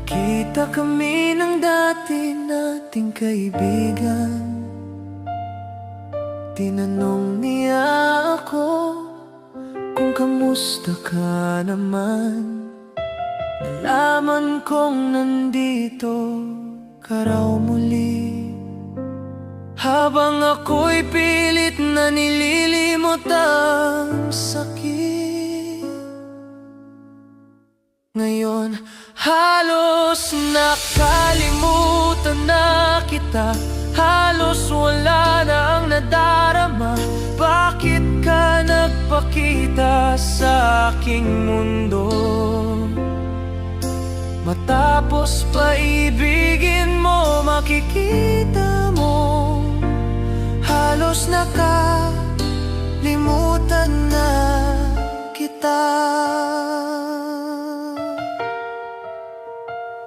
Nagkita kami ng dati nating kaibigan. Tinanong niya ako kung kamusta ka naman. Nalaman kong nandito ka raw muli, habang ako'y pilit na nililimot ang sakit. Ngayon halos nakalimutan na kita, halos wala na ang nadarama. Bakit ka nagpakita sa aking mundo? Matapos paibigin mo, makikita mo halos nakalimutan na kita.